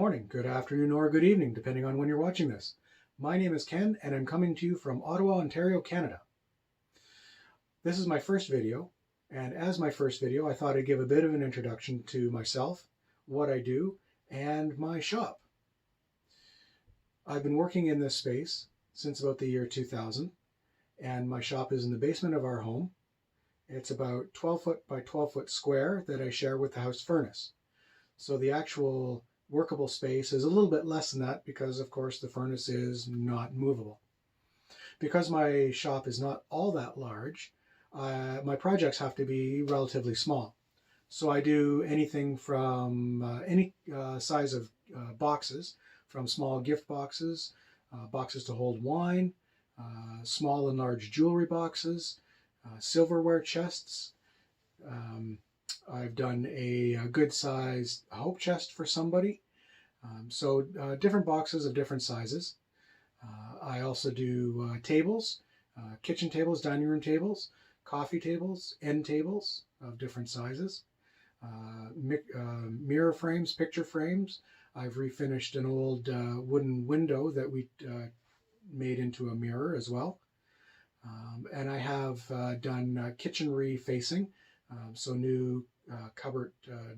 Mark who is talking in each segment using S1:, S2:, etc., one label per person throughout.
S1: morning, good afternoon, or good evening, depending on when you're watching this. My name is Ken, and I'm coming to you from Ottawa, Ontario, Canada. This is my first video, and as my first video, I thought I'd give a bit of an introduction to myself, what I do, and my shop. I've been working in this space since about the year 2000, and my shop is in the basement of our home. It's about 12 foot by 12 foot square that I share with the house furnace. So the actual workable space is a little bit less than that because, of course, the furnace is not movable. Because my shop is not all that large, my projects have to be relatively small. So I do anything from any size of boxes, from small gift boxes, boxes to hold wine, small and large jewelry boxes, silverware chests. I've done a good-sized hope chest for somebody. So different boxes of different sizes. I also do tables, kitchen tables, dining room tables, coffee tables, end tables of different sizes, mirror frames, picture frames. I've refinished an old wooden window that we made into a mirror as well. And I have done kitchen refacing, so new cupboard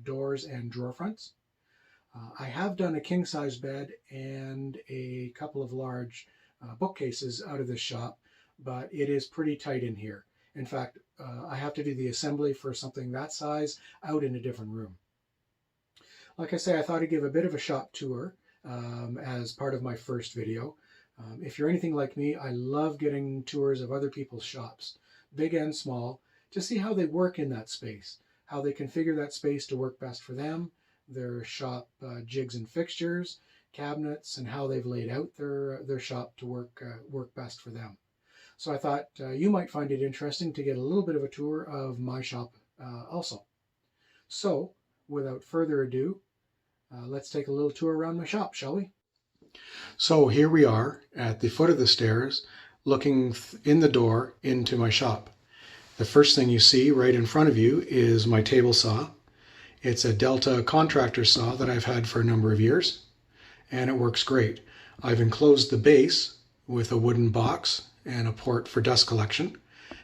S1: doors and drawer fronts. I have done a king-size bed and a couple of large bookcases out of this shop, but it is pretty tight in here. In fact, I have to do the assembly for something that size out in a different room. Like I say, I thought I'd give a bit of a shop tour as part of my first video. If you're anything like me, I love getting tours of other people's shops, big and small, to see how they work in that space, how they configure that space to work best for them, their shop jigs and fixtures, cabinets, and how they've laid out their shop to work best for them. So I thought you might find it interesting to get a little bit of a tour of my shop also. So without further ado, let's take a little tour around my shop, shall we? So here we are at the foot of the stairs, looking in the door into my shop. The first thing you see right in front of you is my table saw. It's a Delta contractor saw that I've had for a number of years, and it works great. I've enclosed the base with a wooden box and a port for dust collection,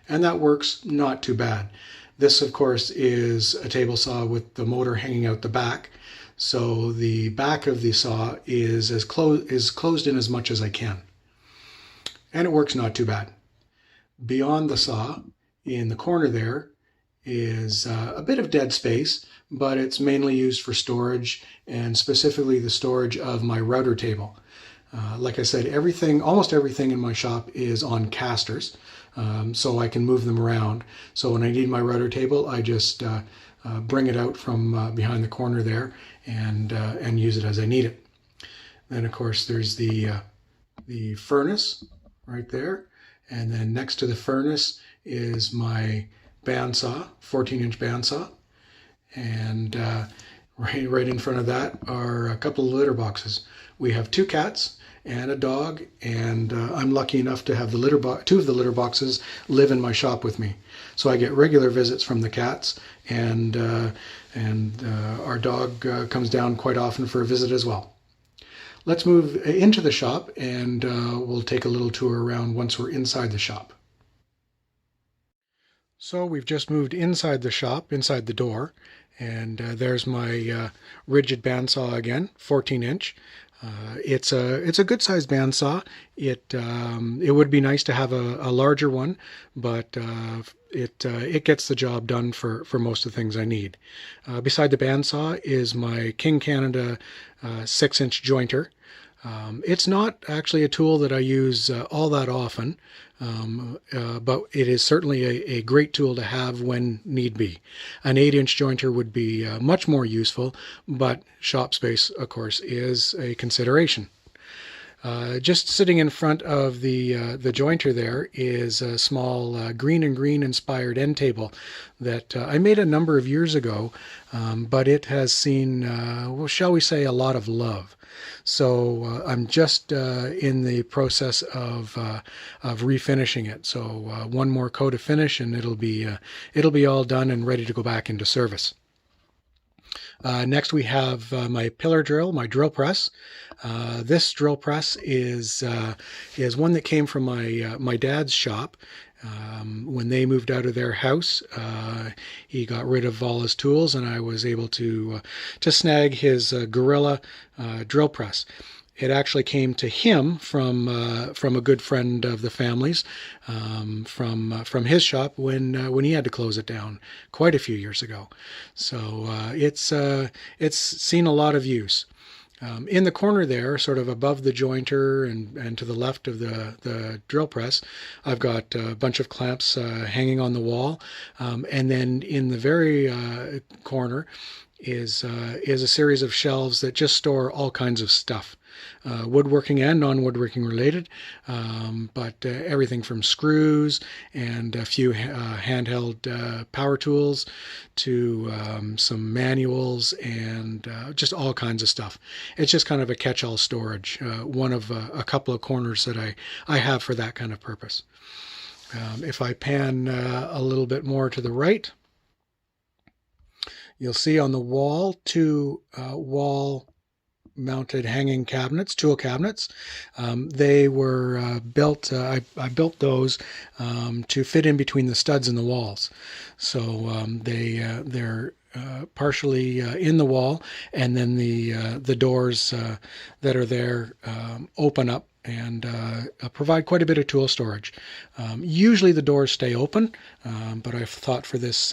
S1: and that works not too bad. This, of course, is a table saw with the motor hanging out the back, so the back of the saw is closed in as much as I can, and it works not too bad. Beyond the saw, in the corner there, is a bit of dead space, but it's mainly used for storage, and specifically the storage of my router table. Like I said, almost everything in my shop is on casters, so I can move them around. So when I need my router table, I just bring it out from behind the corner there and use it as I need it. Then, of course, there's the furnace right there, and then next to the furnace is my bandsaw, 14-inch bandsaw, and right in front of that are a couple of litter boxes. We have 2 cats and a dog, and I'm lucky enough to have 2 of the litter boxes live in my shop with me. So I get regular visits from the cats, and our dog comes down quite often for a visit as well. Let's move into the shop, and we'll take a little tour around once we're inside the shop. So we've just moved inside the shop, inside the door, and there's my rigid bandsaw again, 14-inch. It's a good-sized bandsaw. It would be nice to have a larger one, but it gets the job done for most of the things I need. Beside the bandsaw is my King Canada 6-inch jointer. It's not actually a tool that I use all that often, but it is certainly a great tool to have when need be. An 8-inch jointer would be much more useful, but shop space, of course, is a consideration. Just sitting in front of the jointer there is a small green and green inspired end table that I made a number of years ago, but it has seen, well, shall we say, a lot of love. So I'm just in the process of refinishing it. So one more coat of finish, and it'll be all done and ready to go back into service. Next we have my pillar drill, my drill press. This drill press is one that came from my dad's shop. When they moved out of their house, he got rid of all his tools, and I was able to snag his Gorilla drill press. It actually came to him from a good friend of the family's, from his shop when he had to close it down quite a few years ago. So it's seen a lot of use. In the corner there, sort of above the jointer and to the left of the drill press, I've got a bunch of clamps hanging on the wall, and then in the very corner is a series of shelves that just store all kinds of stuff, woodworking and non-woodworking related, but everything from screws and a few handheld power tools to some manuals and just all kinds of stuff. It's just kind of a catch-all storage, one of a couple of corners that I have for that kind of purpose. If I pan a little bit more to the right, you'll see on the wall two wall mounted hanging cabinets, tool cabinets. They were built, I built those to fit in between the studs in the walls. So they're partially in the wall, and then the doors that are there open up and provide quite a bit of tool storage. Usually the doors stay open, but I thought for this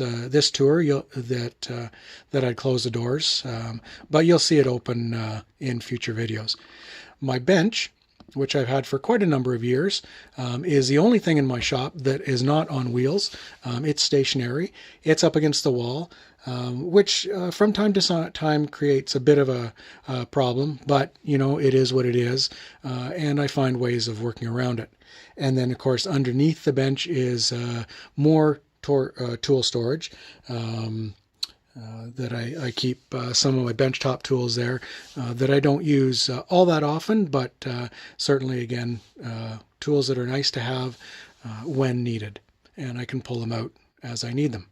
S1: tour that I'd close the doors, but you'll see it open in future videos. My bench, which I've had for quite a number of years, is the only thing in my shop that is not on wheels. It's stationary. It's up against the wall, which from time to time creates a bit of a problem, but it is what it is, and I find ways of working around it. And then, of course, underneath the bench is more tool storage. That I keep some of my benchtop tools there that I don't use all that often, but certainly, again, tools that are nice to have when needed, and I can pull them out as I need them.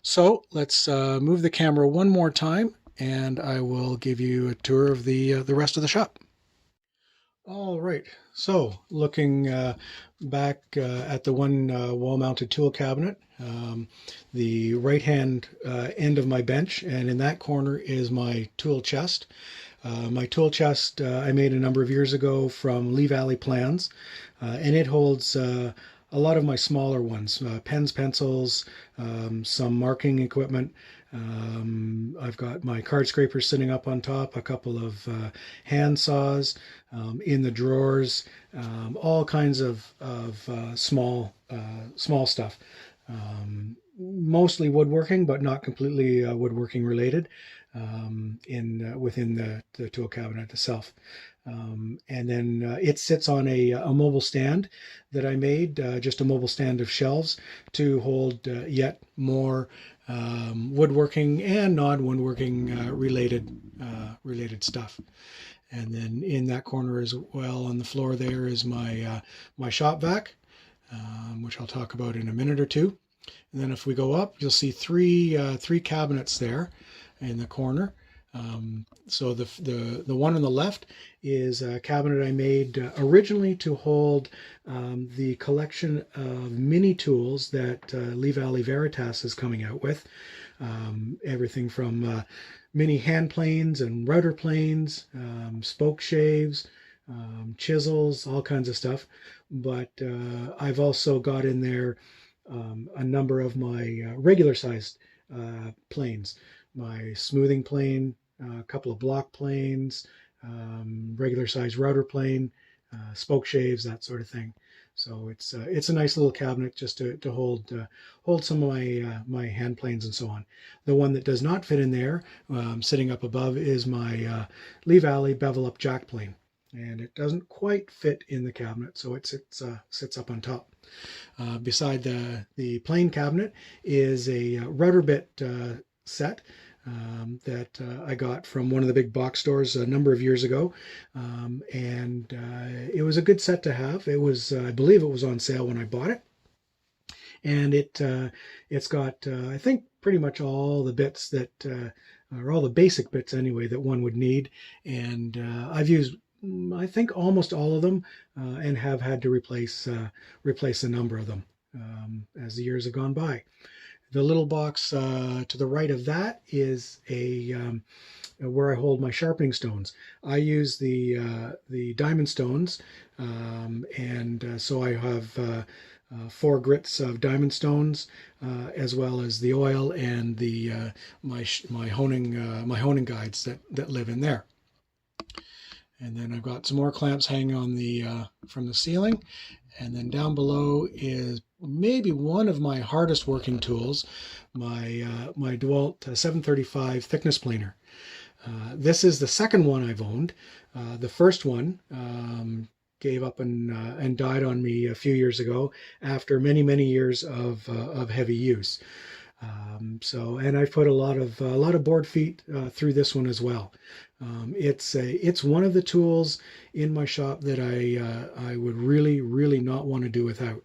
S1: So let's move the camera one more time, and I will give you a tour of the rest of the shop. All right, so looking back at the one wall-mounted tool cabinet, the right-hand end of my bench, and in that corner is my tool chest. My tool chest I made a number of years ago from Lee Valley Plans, and it holds a lot of my smaller ones, pens, pencils, some marking equipment. I've got my card scraper sitting up on top, a couple of hand saws in the drawers, all kinds of small stuff. Mostly woodworking, but not completely woodworking related within the tool cabinet itself. And then it sits on a mobile stand that I made, just a mobile stand of shelves to hold yet more woodworking and non-woodworking related stuff. And then in that corner as well on the floor there is my shop vac, which I'll talk about in a minute or two. And then if we go up, you'll see three cabinets there in the corner. So the one on the left is a cabinet I made originally to hold the collection of mini tools that Lee Valley Veritas is coming out with. Everything from mini hand planes and router planes, spoke shaves, chisels, all kinds of stuff. But I've also got in there a number of my regular sized planes, my smoothing plane, a couple of block planes, regular sized router plane, spoke shaves, that sort of thing. So it's a nice little cabinet just to hold some of my hand planes and so on. The one that does not fit in there, sitting up above, is my Lee Valley bevel up jack plane, and it doesn't quite fit in the cabinet, so it sits up on top. Beside the plane cabinet is a router bit set that I got from one of the big box stores a number of years ago, and it was a good set to have. It was, I believe, it was on sale when I bought it, and it's got I think pretty much all the bits that or all the basic bits anyway that one would need. And I've used, I think, almost all of them, and have had to replace a number of them as the years have gone by. The little box to the right of that is where I hold my sharpening stones. I use the diamond stones, and so I have 4 grits of diamond stones, as well as the oil and the my honing guides that live in there. And then I've got some more clamps hanging on the from the ceiling. And then down below is maybe one of my hardest working tools, my Dwelt 735 thickness planer. This is the second one I've owned. The first one gave up and died on me a few years ago after many years of heavy use. And I've put a lot of board feet through this one as well. It's one of the tools in my shop that I would really not want to do without.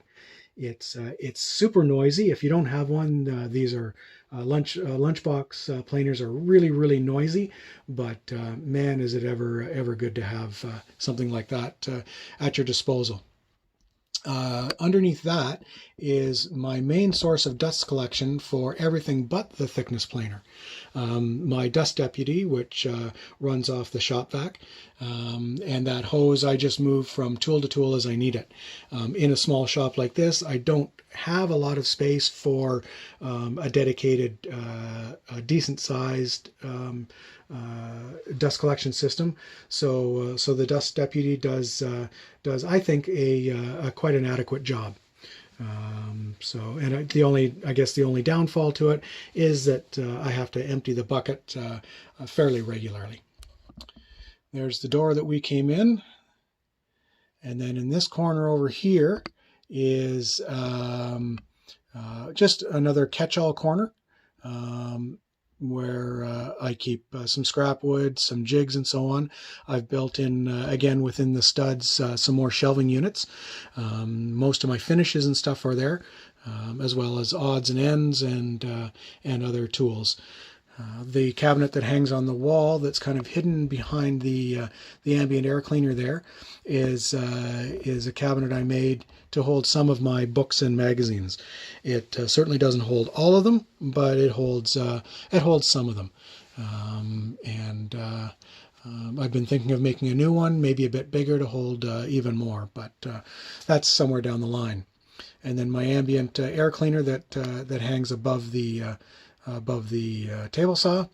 S1: It's super noisy. If you don't have one, these are lunchbox planers are really noisy, but man, is it ever good to have something like that at your disposal. Underneath that is my main source of dust collection for everything but the thickness planer. My dust deputy, which runs off the shop vac, and that hose I just move from tool to tool as I need it. In a small shop like this, I don't have a lot of space for a dedicated, decent sized dust collection system. So the dust deputy does I think a quite an adequate job. I guess the only downfall to it is that I have to empty the bucket fairly regularly. There's the door that we came in, and then in this corner over here is just another catch-all corner, where I keep some scrap wood, some jigs, and so on. I've built in, again, within the studs, some more shelving units. Most of my finishes and stuff are there, as well as odds and ends and other tools. The cabinet that hangs on the wall that's kind of hidden behind the ambient air cleaner there is a cabinet I made to hold some of my books and magazines. It certainly doesn't hold all of them, but it holds some of them. I've been thinking of making a new one, maybe a bit bigger, to hold even more, but that's somewhere down the line. And then my ambient air cleaner that hangs above the table saw,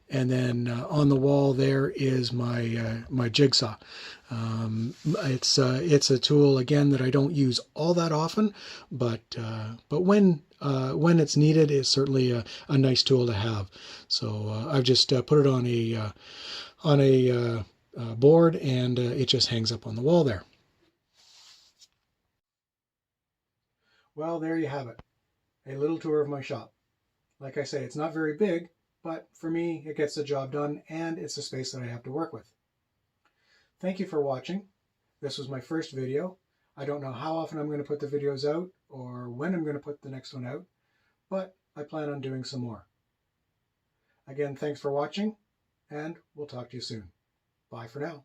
S1: and then on the wall there is my jigsaw. It's a tool, again, that I don't use all that often, but when it's needed, it's certainly a nice tool to have. So I've just put it on a board, and it just hangs up on the wall there. Well, there you have it, a little tour of my shop. Like I say, it's not very big, but for me, it gets the job done, and it's a space that I have to work with. Thank you for watching. This was my first video. I don't know how often I'm going to put the videos out, or when I'm going to put the next one out, but I plan on doing some more. Again, thanks for watching, and we'll talk to you soon. Bye for now.